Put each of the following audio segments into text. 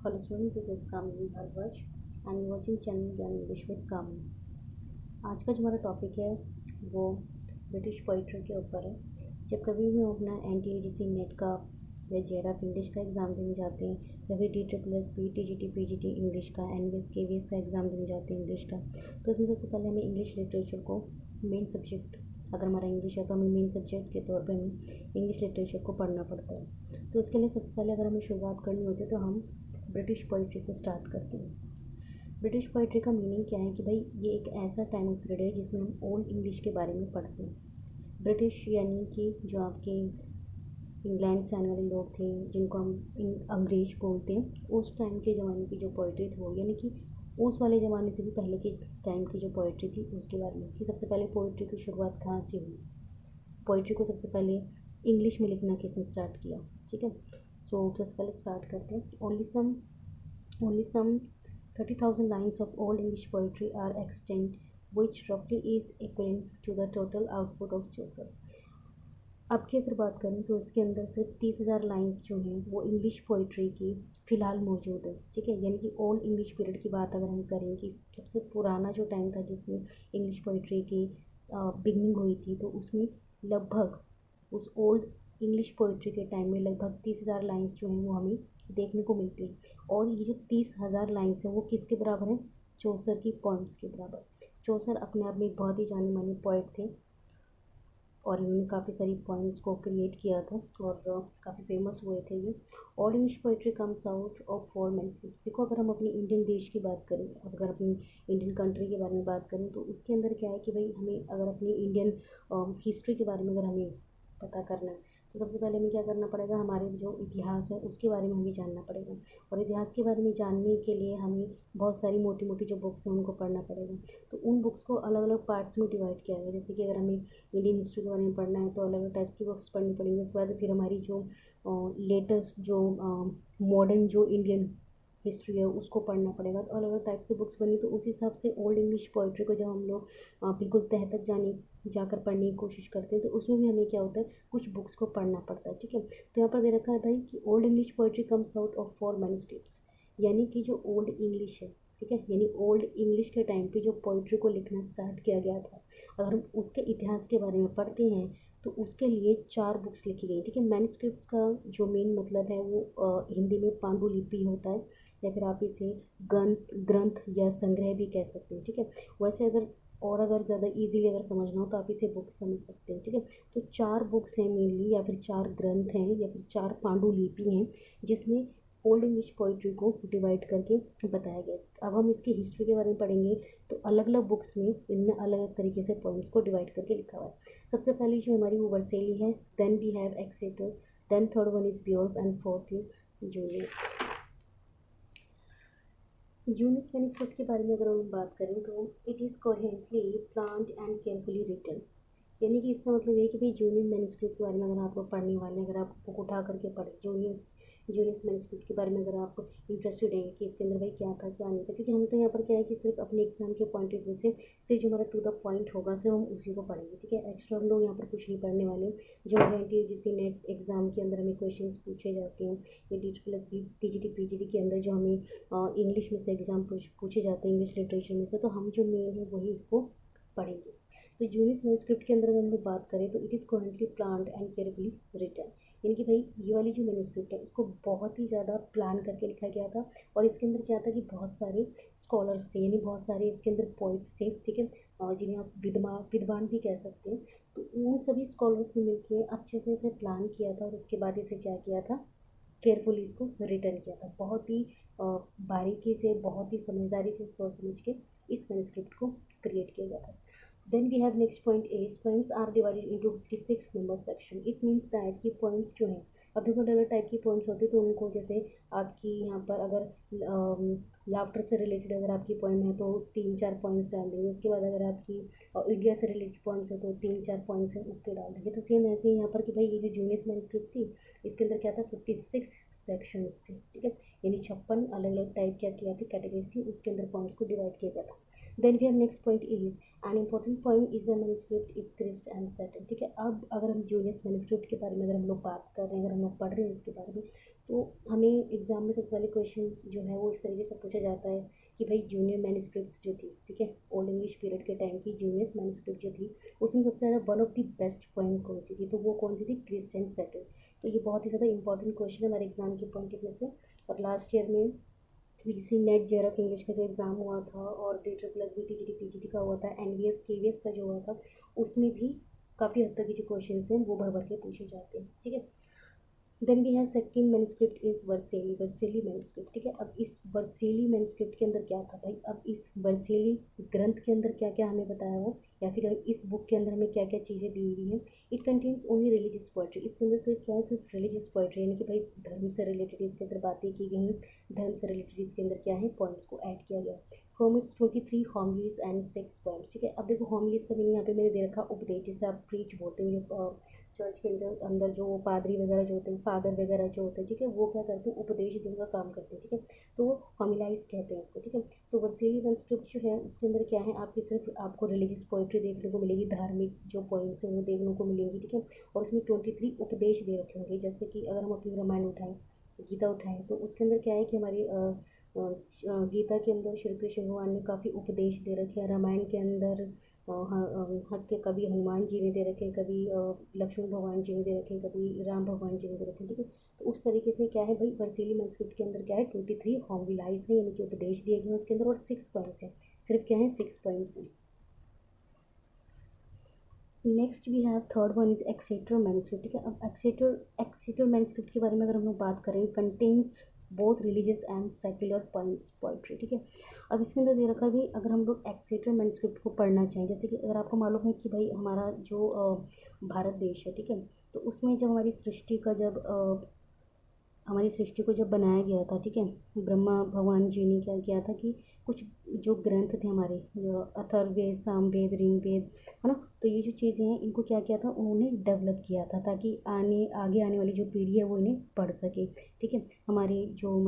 Hello students, this is Kamini Bharadwaj and you're watching channel Gyan English with Kamini। आज का जो हमारा topic है वो ब्रिटिश पोइट्री के ऊपर है। जब कभी भी हम अपना NTAGC नेट का या JRF इंग्लिश का एग्ज़ाम देने जाते हैं या फिर TSSB TGT PGT इंग्लिश का NVS KVS का एग्ज़ाम देने जाते हैं इंग्लिश का, तो उसमें सबसे पहले हमें इंग्लिश लिटरेचर को मेन सब्जेक्ट, अगर हमारा इंग्लिश है तो हमें मेन सब्जेक्ट के तौर पे हमें इंग्लिश लिटरेचर को पढ़ना पड़ता है। तो उसके लिए सबसे पहले अगर हमें शुरुआत करनी होती है तो हम ब्रिटिश पोइट्री से स्टार्ट करते हैं। ब्रिटिश पोइट्री का मीनिंग क्या है कि भाई ये एक ऐसा टाइम ऑफ पीरियड है जिसमें हम ओल्ड इंग्लिश के बारे में पढ़ते हैं। ब्रिटिश यानी कि जो आपके इंग्लैंड से आने वाले लोग थे जिनको हम अंग्रेज बोलते हैं, उस टाइम के ज़माने की जो पोइट्री थी वो, यानी कि उस वाले ज़माने से भी पहले के टाइम की जो पोइट्री थी उसके बारे में कि सबसे पहले पोइट्री की शुरुआत कहाँ से हुई, पोइट्री को सबसे पहले इंग्लिश में लिखना किसने स्टार्ट किया। ठीक है, सो सबसे पहले स्टार्ट करते हैं। Only some 30,000 lines of old English poetry are extant, which roughly is equivalent to the total output of Chaucer। अब की अगर बात करें तो इसके अंदर सिर्फ 30,000 लाइन्स जो हैं वो इंग्लिश पोइट्री की फ़िलहाल मौजूद है। ठीक है, यानी कि ओल्ड इंग्लिश पीरियड की बात अगर हम करें कि सबसे पुराना जो टाइम था जिसमें इंग्लिश पोइट्री की बिगनिंग हुई थी, तो उसमें लगभग उस ओल्ड इंग्लिश पोइट्री के टाइम में लगभग 30,000 लाइन्स जो हैं वो हमें देखने को मिलती हैं। और ये जो 30,000 लाइन्स हैं वो किसके बराबर हैं? चौसर की पोइम्स के बराबर। चौसर अपने आप में एक बहुत ही जाने माने पोइट थे और इन्होंने काफ़ी सारी पोइम्स को क्रिएट किया था और काफ़ी फेमस हुए थे ये। All English poetry comes out of 4 manuscript. देखो, अगर हम अपने इंडियन देश की बात करें, अगर अपनी इंडियन कंट्री के बारे में बात करें तो उसके अंदर क्या है कि भाई हमें अगर अपनी इंडियन हिस्ट्री के बारे में अगर हमें पता करना है तो सबसे पहले हमें क्या करना पड़ेगा, हमारे जो इतिहास है उसके बारे में हमें जानना पड़ेगा। और इतिहास के बारे में जानने के लिए हमें बहुत सारी मोटी मोटी जो बुक्स हैं उनको पढ़ना पड़ेगा। तो उन बुक्स को अलग अलग पार्ट्स में डिवाइड किया गया। जैसे कि अगर हमें इंडियन हिस्ट्री के बारे में पढ़ना है तो अलग अलग टाइप्स की बुक्स पढ़नी पड़ेंगी। उसके बाद फिर हमारी जो लेटेस्ट जो मॉडर्न जो इंडियन हिस्ट्री है उसको पढ़ना पड़ेगा। तो अलग अलग टाइप से बुक्स बनी, तो उस हिसाब से ओल्ड इंग्लिश पोइट्री को जब हम लोग बिल्कुल तह तक जाकर पढ़ने की कोशिश करते हैं तो उसमें भी हमें क्या होता है, कुछ बुक्स को पढ़ना पड़ता है। ठीक है, तो यहाँ पर दे रखा है भाई कि old English poetry comes out of 4 manuscripts, यानी कि जो ओल्ड इंग्लिश है, ठीक है, यानी ओल्ड इंग्लिश के टाइम पे जो पोइट्री को लिखना स्टार्ट किया गया था, अगर हम उसके इतिहास के बारे में पढ़ते हैं तो उसके लिए 4 बुक्स लिखी गई। ठीक है, मैन्युस्क्रिप्ट्स का जो मेन मतलब है वो हिंदी में पांडुलिपि होता है या फिर आप इसे ग्रंथ या संग्रह भी कह सकते हैं। ठीक है, वैसे अगर ज़्यादा इजीली अगर समझना हो तो आप इसे बुक्स समझ सकते हैं। ठीक है, तो 4 बुक्स हैं मेनली, या फिर 4 ग्रंथ हैं या फिर 4 पांडुलिपि हैं जिसमें ओल्ड इंग्लिश पोइट्री को डिवाइड करके बताया गया। अब हम इसकी हिस्ट्री के बारे में पढ़ेंगे तो अलग अलग बुक्स में इनने अलग अलग तरीके से पोइम्स को डिवाइड करके लिखा हुआ है। सबसे पहली जो हमारी वो वर्सेली है, then we have Exeter, then third one is Beowulf and fourth is Julius. यूनिस मैन्युस्क्रिप्ट के बारे में अगर हम बात करें तो it is coherently planned and carefully written, यानी कि इसका मतलब ये है कि भाई जूनियस मैन्युस्क्रिप्ट के बारे में अगर आप लोग पढ़ने वाले हैं, अगर आप बुक उठा करके पढ़ें जूनियस मैन्युस्क्रिप्ट के बारे में, अगर आप इंटरेस्टेड हैं कि इसके अंदर भाई क्या था क्या नहीं था, क्योंकि हम तो यहाँ पर क्या है कि सिर्फ अपने एग्जाम के पॉइंट ऑफ व्यू से सिर्फ जो हमारा टू द पॉइंट होगा सिर्फ हम उसी को पढ़ेंगे। ठीक है, एक्स्ट्रा हम लोग यहाँ पर कुछ नहीं पढ़ने वाले। जो हमारे NTAGC नेट एग्ज़ाम के अंदर हमें क्वेश्चन पूछे जाते हैं या TSSB TGT PGT के अंदर जो हमें इंग्लिश में से एग्ज़ाम पूछे जाते हैं इंग्लिश लिटरेचर में से, तो हम जो मेन है वही इसको पढ़ेंगे। तो जूनियस मैन्युस्क्रिप्ट के अंदर अगर हम लोग बात करें तो it is currently planned and carefully written, यानी कि भाई ये वाली जो मैन्युस्क्रिप्ट है इसको बहुत ही ज़्यादा प्लान करके लिखा गया था। और इसके अंदर क्या था कि बहुत सारे स्कॉलर्स थे, यानी बहुत सारे इसके अंदर पोइट्स थे, ठीक है, जिन्हें आप विद्वान भी कह सकते हैं। तो उन सभी स्कॉलर्स ने मिलकर अच्छे से इसे प्लान किया था और उसके बाद इसे क्या किया था, केयरफुली इसको रिटर्न किया था। बहुत ही बारीकी से, बहुत ही समझदारी से सोच समझ के इस मैन्युस्क्रिप्ट को क्रिएट किया गया था। Then we have next point is poems are divided into 56 number section। It means that कि poems जो हैं, अब देखो अलग अलग टाइप की poems होती है तो उनको जैसे आपकी यहाँ पर अगर लाफ्टर से रिलेटेड अगर आपकी poem है तो 3-4 पॉइंट्स डाल देंगे। उसके बाद अगर आपकी इंडिया से रिलेटेड poems है तो 3-4 पॉइंट्स हैं उसके डाल देंगे। तो सेम ऐसे ही यहाँ पर कि भाई ये जो जूनियस मैन्युस्क्रिप्ट थी इसके अंदर क्या था, 56 सेक्शंस थे। ठीक है, यानी 56 अलग अलग टाइप क्या किया थी, कैटेगरीज थी, उसके अंदर poems को डिवाइड किया गया था। Then we have next point is an important point is the manuscript is crisp and settle. ठीक है, अब अगर हम जूनियस मैन्युस्क्रिप्ट के बारे में अगर हम लोग बात कर रहे हैं, अगर हम लोग पढ़ रहे हैं इसके बारे में, तो हमें एग्ज़ाम में सबसे पहले क्वेश्चन जो है वो इस तरीके से पूछा जाता है कि भाई जूनियर मैन्युस्क्रिप्ट्स जो थी, ठीक है, ओल्ड इंग्लिश पीरियड के टाइम की जूनियर मैन्युस्क्रिप्ट जो थी, उसमें सबसे ज़्यादा one of the best point कौन सी थी, तो वो कौन सी थी, क्रिस्ट एंड सेटल। तो ये बहुत ही ज़्यादा इंपॉर्टेंट क्वेश्चन है हमारे एग्जाम के पॉइंट ऑफ व्यू से। और लास्ट ईयर में वीजीसी नेट जेआरएफ इंग्लिश का जो एग्ज़ाम हुआ था और DSSS टीजीटी पीजीटी का हुआ था, एनवीएस केवीएस का जो हुआ था, उसमें भी काफ़ी हद तक के जो क्वेश्चन हैं वो भर भर के पूछे जाते हैं, ठीक है। Then we have second manuscript is Vercelli manuscript, ठीक है। अब इस वर्सेली मैन्युस्क्रिप्ट के अंदर क्या था भाई, अब इस वर्सेली ग्रंथ के अंदर क्या क्या हमें बताया हुआ, या फिर इस बुक के अंदर हमें क्या क्या चीज़ें दी हुई हैं। It contains only religious poetry, इसके अंदर सिर्फ क्या है, सिर्फ रिलीजियस पोइट्री, यानी कि भाई धर्म से रिलेटेड इसके अंदर बातें की गई हैं, धर्म से रिलेटेड इसके अंदर क्या है, पॉइंट्स को ऐड किया गया। फ्रॉम इट्स 23 होमलीज एंड 6 पोइम्स, ठीक है। अब देखो होमलीज का मीनिंग यहाँ पे मैंने दे रखा उपदेश, जैसे आप प्रीच बोलते हैं, चर्च के अंदर जो पादरी वगैरह जो होते हैं, फादर वगैरह जो होते हैं, ठीक है, वो क्या करते हैं, उपदेश देने का काम करते हैं, ठीक है। तो वो होमिलाइज कहते हैं इसको, ठीक है। तो वर्सेली मैन्युस्क्रिप्ट जो है उसके अंदर क्या है, आपकी सिर्फ आपको रिलीजियस पोइट्री देखने को मिलेगी, धार्मिक जो पॉइंट्स हैं वो देखने को मिलेंगी, ठीक है। और उसमें 23 उपदेश दे रखे होंगे, जैसे कि अगर हम अपनी रामायण उठाएं, गीता उठाएं, तो उसके अंदर क्या है कि हमारी गीता के अंदर श्री कृष्ण भगवान ने काफ़ी उपदेश दे रखे हैं। रामायण के अंदर कभी हनुमान जी ने दे रखे हैं, कभी लक्ष्मण भगवान जी ने दे रखे हैं, कभी राम भगवान जी ने दे रखे हैं, ठीक है। तो उस तरीके से क्या है भाई, वर्सेली मैन्युस्क्रिप्ट के अंदर क्या है, 23 होमलाइज है, यानी कि उपदेश दिए गए हैं उसके अंदर, और 6 पॉइंट्स हैं, सिर्फ क्या है, 6 पॉइंट्स हैं। Next we have third one is Exeter manuscript, ठीक है। अब एक्सेटर मैन्युस्क्रिप्ट के बारे में अगर हम लोग बात करें, contains both religious and secular points poetry, ठीक है। अब इसके अंदर दे रखा है भाई, अगर हम लोग एक्सेटर मैन्युस्क्रिप्ट को पढ़ना चाहें, जैसे कि अगर आपको मालूम है कि भाई हमारा जो भारत देश है, ठीक है, तो उसमें जब हमारी सृष्टि को जब बनाया गया था, ठीक है, ब्रह्मा भगवान जी ने क्या किया था कि कुछ जो ग्रंथ थे हमारे, जो अथर्ववेद, सामवेद, ऋग्वेद, है ना, तो ये जो चीज़ें हैं इनको क्या किया था, उन्होंने डेवलप किया था ताकि आगे आने वाली जो पीढ़ी है वो इन्हें पढ़ सके, ठीक है। हमारे जो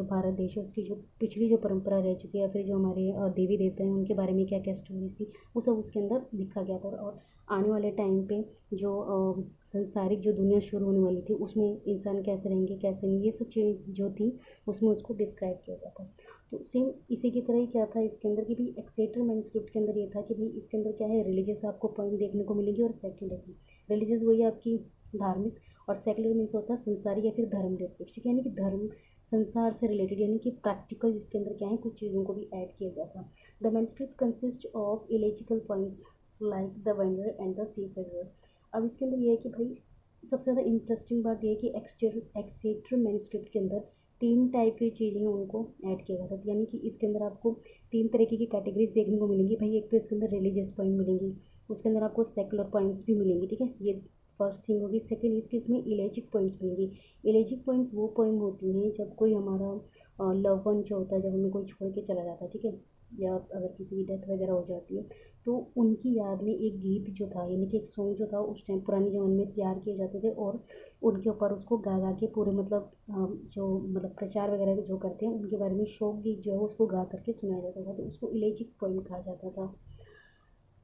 भारत देश है उसकी जो पिछली जो परंपरा रह चुकी है, या फिर जो हमारे देवी देवता हैं उनके बारे में क्या क्या स्टोरीज थी, वो सब उसके अंदर लिखा गया था। और आने वाले टाइम पे जो संसारिक जो दुनिया शुरू होने वाली थी उसमें इंसान कैसे रहेंगे कैसे नहीं, ये सब चीज़ जो थी उसमें उसको डिस्क्राइब किया गया था। तो सेम इसी की तरह ही क्या था इसके अंदर कि भी एक्सेटर मैन्युस्क्रिप्ट के अंदर ये था कि भाई इसके अंदर क्या है, रिलीजियस आपको पॉइंट देखने को मिलेगी, और सेक्युलर। रिलीजियस वही आपकी धार्मिक, और सेक्युलर मीन्स होता है संसारिक या फिर धर्म निरपेक्ष, ठीक है, यानी कि धर्म संसार से रिलेटेड, यानी कि प्रैक्टिकल, जिसके अंदर क्या है कुछ चीज़ों को भी ऐड किया गया था। The manuscript consist of elegiacal points like the wanderer and the seafarer. अब इसके अंदर ये है कि भाई सबसे ज़्यादा इंटरेस्टिंग बात ये है कि एक्सेटर मैन्युस्क्रिप्ट के अंदर 3 टाइप की चीज़ें उनको ऐड किया गया था, यानी कि इसके अंदर आपको 3 तरीके की कैटेगरीज देखने को मिलेंगी भाई। एक तो इसके अंदर रिलीजियस पॉइंट मिलेंगी, उसके अंदर आपको सेकुलर पॉइंट्स भी मिलेंगे, ठीक है, ये फर्स्ट थिंग होगी। सेकेंड इसके इसमें इलेजिक पॉइंट्स मिलेंगी। इलेजिक पॉइंट्स वो पॉइंट होती हैं जब कोई हमारा लव वन जो होता है, जब हमें कोई छोड़ के चला जाता है, ठीक है, या अगर किसी की डेथ वगैरह हो जाती है, तो उनकी याद में एक गीत जो था, यानी कि एक सॉन्ग जो था उस टाइम पुराने ज़माने में तैयार किए जाते थे, और उनके ऊपर उसको गा गा के पूरे जो प्रचार वगैरह जो करते हैं उनके बारे में शोक गीत जो है उसको गा करके सुनाया जाता था, तो उसको इलेजिक पॉइंट कहा जाता था।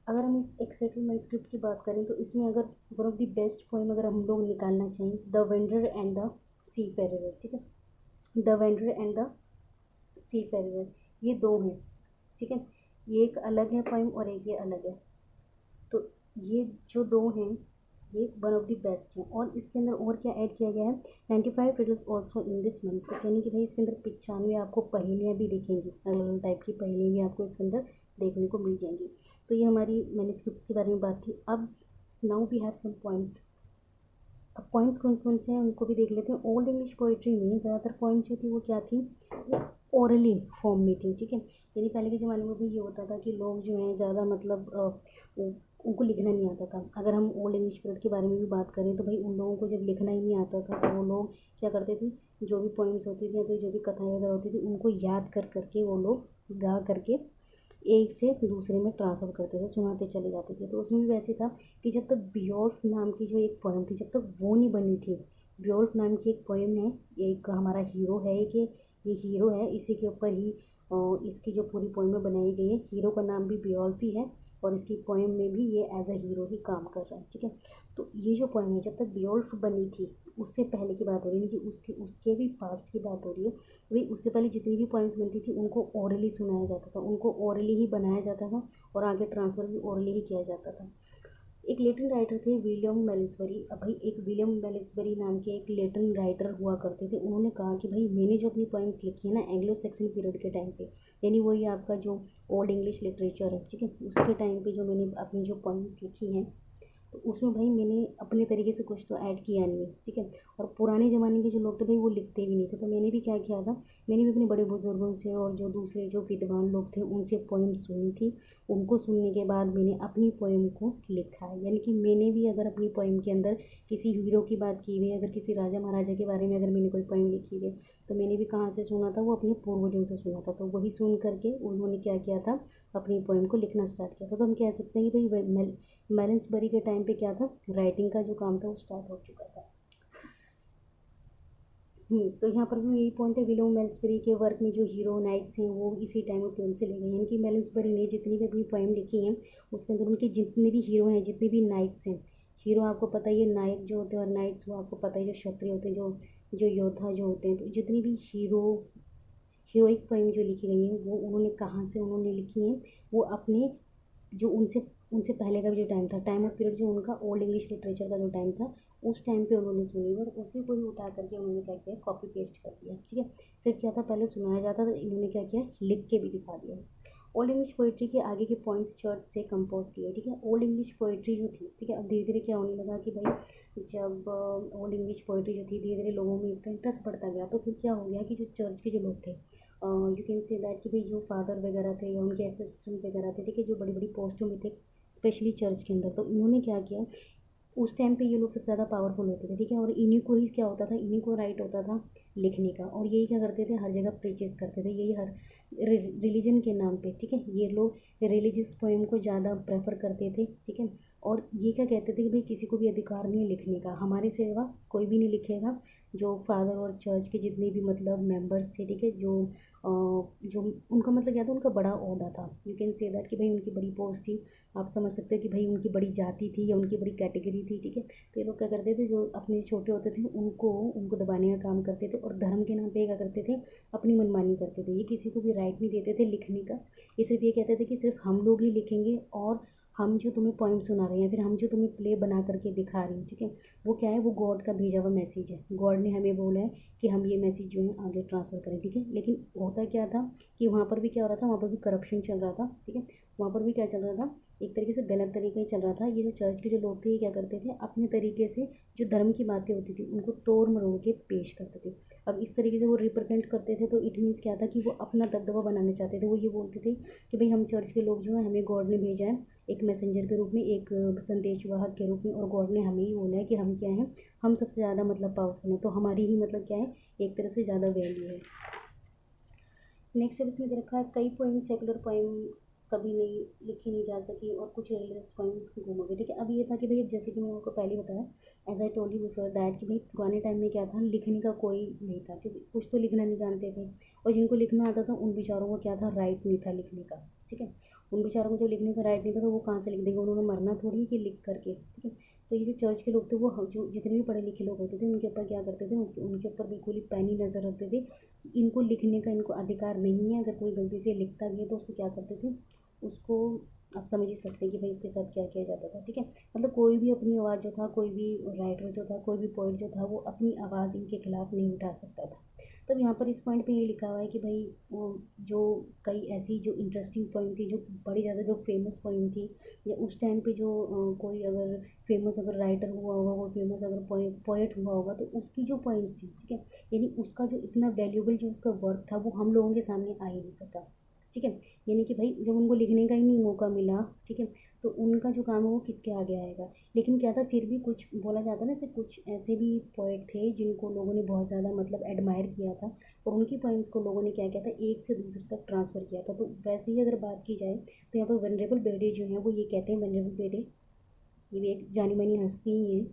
अगर हम इस एक्सेटर मैन्युस्क्रिप्ट की बात करें तो इसमें अगर one of the best poem अगर हम लोग निकालना चाहें, the wanderer and the seafarer, ठीक है, the wanderer and the seafarer, ये दो हैं, ठीक है, ये एक अलग है पोइम और एक ये अलग है। तो ये जो दो हैं ये वन ऑफ द बेस्ट हैं। और इसके अंदर और क्या ऐड किया गया है, 95 riddles also in this manuscript, यानी कि भाई इसके अंदर 95 आपको पहेलियाँ भी दिखेंगी, अलग अलग टाइप की पहेलियाँ भी आपको इसके अंदर देखने को मिल जाएंगी। तो ये हमारी मैन्युस्क्रिप्ट्स के बारे में बात थी। अब now we have some points. अब पॉइंट्स कौन कौन से हैं उनको भी देख लेते हैं। ओल्ड इंग्लिश पोइट्री में ज़्यादातर पॉइंट्स जो थी वो क्या थी, ओरली फॉर्म में थी, ठीक है, यानी पहले के ज़माने में भी ये होता था कि लोग जो हैं ज़्यादा उनको लिखना नहीं आता था। अगर हम ओल्ड इंग्लिश पीरियड के बारे में भी बात करें तो भाई उन लोगों को जब लिखना ही नहीं आता था तो वो लोग क्या करते थे, जो भी पॉइंट्स होती थी या फिर जो भी कथाएँ वगैरह होती थी उनको याद कर करके वो लोग गा करके एक से दूसरे में ट्रांसफ़र करते थे, सुनाते चले जाते थे। तो उसमें भी वैसे था कि जब तक बियोल्फ नाम की जो एक पोएम थी, जब तक वो नहीं बनी थी, बियोल्फ नाम की एक पोएम है, एक हमारा हीरो है कि ये हीरो है, इसी के ऊपर ही इसकी जो पूरी पोएम बनाई गई है, हीरो का नाम भी बियोल्फ ही है, और इसकी पोएम में भी ये एज अ हीरो ही काम कर रहा है, ठीक है। तो ये जो पोएम है, जब तक बियोल्फ बनी थी उससे पहले की बात हो रही है, कि उसके उसके भी पास्ट की बात हो रही है। वही उससे पहले जितनी भी पोएम्स बनती थी उनको ओरली सुनाया जाता था, उनको ओरली ही बनाया जाता था और आगे ट्रांसफ़र भी ओरली ही किया जाता था। एक लेटिन राइटर थे विलियम मेलिसबरी। अब भाई एक विलियम मेलिसबरी नाम के एक लेटिन राइटर हुआ करते थे। उन्होंने कहा कि भाई मैंने जो अपनी पोइम्स लिखी है ना एंग्लो सेक्सन पीरियड के टाइम पे, यानी वही आपका जो ओल्ड इंग्लिश लिटरेचर है, ठीक है, उसके टाइम पे जो मैंने अपनी जो पोइम्स लिखी हैं, तो उसमें भाई मैंने अपने तरीके से कुछ तो ऐड किया नहीं है, ठीक है। और पुराने ज़माने के जो लोग थे भाई वो लिखते भी नहीं थे, तो मैंने भी क्या किया था, मैंने भी अपने बड़े बुजुर्गों से और जो दूसरे जो विद्वान लोग थे उनसे पोइम सुनी थी। उनको सुनने के बाद मैंने अपनी पोइम को लिखा है, यानी कि मैंने भी अगर अपनी पोइम के अंदर किसी हीरो की बात की हुई है, अगर किसी राजा महाराजा के बारे में अगर मैंने कोई पोइम लिखी है, तो मैंने भी कहाँ से सुना था, वो अपने पूर्वजों से सुना था। तो वही सुन करके उन्होंने क्या किया था, अपनी पोइम को लिखना स्टार्ट किया था। तो हम कह सकते हैं कि भाई मेलिसबरी के टाइम पे क्या था, राइटिंग का जो काम था वो स्टार्ट हो चुका था। तो यहाँ पर भी यही पॉइंट है, विलियम मेलिसबरी के वर्क में जो हीरो नाइट्स हैं वो इसी टाइम ऑफ पीरियड से ले गए, यानी कि मेलिसबरी ने जितनी भी अपनी पोएम लिखी हैं उसके अंदर उनके जितने भी हीरो हैं, जितने भी नाइट्स हैं, हीरो आपको पता ही है नाइट जो होते हैं, और नाइट्स वो आपको पता है जो क्षत्रिय होते हैं, जो जो योद्धा जो होते हैं, तो जितनी भी हीरोइक पोएम जो लिखी गई हैं वो उन्होंने कहाँ से उन्होंने लिखी हैं, वो अपने जो उनसे उनसे पहले का भी जो टाइम था, टाइम ऑफ पीरियड जो उनका ओल्ड इंग्लिश लिटरेचर का जो टाइम था, उस टाइम पे उन्होंने सुनी और उसी को ही उठा करके उन्होंने क्या किया, कॉपी पेस्ट कर दिया, ठीक है। सिर्फ क्या था, पहले सुनाया जाता था, इन्होंने क्या किया, लिख के भी दिखा दिया। ओल्ड इंग्लिश पोइट्री के आगे के पॉइंट्स चर्च से कंपोज किए, ठीक है। ओल्ड इंग्लिश पोइट्री जो थी, ठीक है, अब धीरे धीरे क्या होने लगा कि भाई जब ओल्ड इंग्लिश पोइट्री जो थी धीरे धीरे लोगों में इसका इंटरेस्ट बढ़ता गया, तो फिर क्या हो गया कि जो चर्च के जो लोग थे, यू कैन से दैट कि भाई जो फादर वगैरह थे या उनके असिस्टेंट वगैरह थे, ठीक है, जो बड़ी बड़ी पोस्टों में थे स्पेशली चर्च के अंदर, तो इन्होंने क्या किया, उस टाइम पे ये लोग सबसे ज़्यादा पावरफुल होते थे, ठीक है, और इन्हीं को ही क्या होता था, इन्हीं को राइट होता था लिखने का, और यही क्या करते थे, हर जगह प्रीचेस करते थे, यही हर रिलीजन के नाम पे, ठीक है, ये लोग रिलीजियस पोएम को ज़्यादा प्रेफर करते थे, ठीक है। और ये क्या कहते थे कि भाई किसी को भी अधिकार नहीं है लिखने का, हमारे सिवा कोई भी नहीं लिखेगा। जो फादर और चर्च के जितने भी मतलब मेंबर्स थे, ठीक है, जो उनका मतलब क्या था, उनका बड़ा ओहदा था, यू कैन से दैट कि भाई उनकी बड़ी पोस्ट थी, आप समझ सकते हो कि भाई उनकी बड़ी जाति थी या उनकी बड़ी कैटेगरी थी, ठीक है। तो ये लोग क्या करते थे, जो अपने छोटे होते थे उनको उनको दबाने का काम करते थे, और धर्म के नाम पे क्या करते थे, अपनी मनमानी करते थे, ये किसी को भी राइट नहीं देते थे लिखने का। ये सिर्फ ये कहते थे कि सिर्फ हम लोग ही लिखेंगे, और हम जो तुम्हें पोइम सुना रहे हैं, फिर हम जो तुम्हें प्ले बना करके दिखा रहे हैं, ठीक है, वो क्या है, वो गॉड का भेजा हुआ मैसेज है, गॉड ने हमें बोला है कि हम ये मैसेज जो है आगे ट्रांसफ़र करें, ठीक है। लेकिन होता क्या था कि वहाँ पर भी क्या हो रहा था, वहाँ पर भी करप्शन चल रहा था, ठीक है, वहाँ पर भी क्या चल रहा था, एक तरीके से गलत तरीका ही चल रहा था। ये जो चर्च के जो लोग थे ये क्या करते थे, अपने तरीके से जो धर्म की बातें होती थी उनको तोड़ मरोड़ के पेश करते थे। अब इस तरीके से वो रिप्रेजेंट करते थे, तो इट मीन्स क्या था कि वो अपना दबदबा बनाना चाहते थे। वो ये बोलते थे कि भाई हम चर्च के लोग जो हैं, हमें गॉड ने भेजा है एक मैसेंजर के रूप में, एक संदेशवाहक के रूप में, और गॉड ने हमें ही बोला है कि हम क्या हैं, हम सबसे ज़्यादा मतलब पावरफुल हैं, तो हमारी ही मतलब क्या है, एक तरह से ज़्यादा वैल्यू है। नेक्स्ट अब इसमें दे रखा है, कई पोइम सेकुलर पोइम कभी नहीं लिखी नहीं जा सकी और कुछ रिलीजियस पोइम गुम हो गए, ठीक है। अब ये था कि भाई जैसे कि मैंने आपको पहले बताया, as I told you before that कि भाई पुराने टाइम में क्या था, लिखने का कोई नहीं था, क्योंकि कुछ तो लिखना नहीं जानते थे, और जिनको लिखना आता था उन बेचारों को क्या था, राइट नहीं था लिखने का, ठीक है। उन बेचारों को जो लिखने का राइट नहीं था तो वो कहाँ से लिख देंगे, उन्होंने मरना थोड़ी है कि लिख करके, ठीक है। तो ये जो चर्च के लोग थे, वो जो जितने भी पढ़े लिखे लोग होते थे उनके ऊपर क्या करते थे, उनके ऊपर बिल्कुल ही पैनी नज़र रखते थे, इनको लिखने का इनको अधिकार नहीं है। अगर कोई गलती से लिखता भी है तो उसको क्या करते थे, उसको आप समझ ही सकते हैं कि भाई उसके साथ क्या किया जाता था, ठीक है। मतलब कोई भी अपनी आवाज़ जो था, कोई भी राइटर जो था, कोई भी पोइट जो था, वो अपनी आवाज़ इनके खिलाफ नहीं उठा सकता था। तब यहाँ पर इस पॉइंट पे ये लिखा हुआ है कि भाई वो जो कई ऐसी जो इंटरेस्टिंग पोइम थी, जो बड़ी ज़्यादा जो फेमस पोइम थी, या उस टाइम पे जो कोई अगर फेमस अगर राइटर हुआ होगा, कोई फेमस अगर पोएट हुआ होगा, तो उसकी जो पोइम्स थी, ठीक है, यानी उसका जो इतना वैल्यूबल जो उसका वर्क था वो हम लोगों के सामने आ ही नहीं सका, ठीक है। यानी कि भाई जब उनको लिखने का ही नहीं मौका मिला, ठीक है, तो उनका जो काम है वो किसके आगे आएगा। लेकिन क्या था, फिर भी कुछ बोला जाता ना, ऐसे कुछ ऐसे भी पोएट थे जिनको लोगों ने बहुत ज़्यादा मतलब एडमायर किया था, और उनकी पोइम्स को लोगों ने क्या किया था, एक से दूसरे तक ट्रांसफ़र किया था। तो वैसे ही अगर बात की जाए तो यहाँ पर वेनरेबल बेडे जो हैं वो ये कहते हैं, वेनरेबल बेडे ये भी एक जानी मानी हस्ती ही है,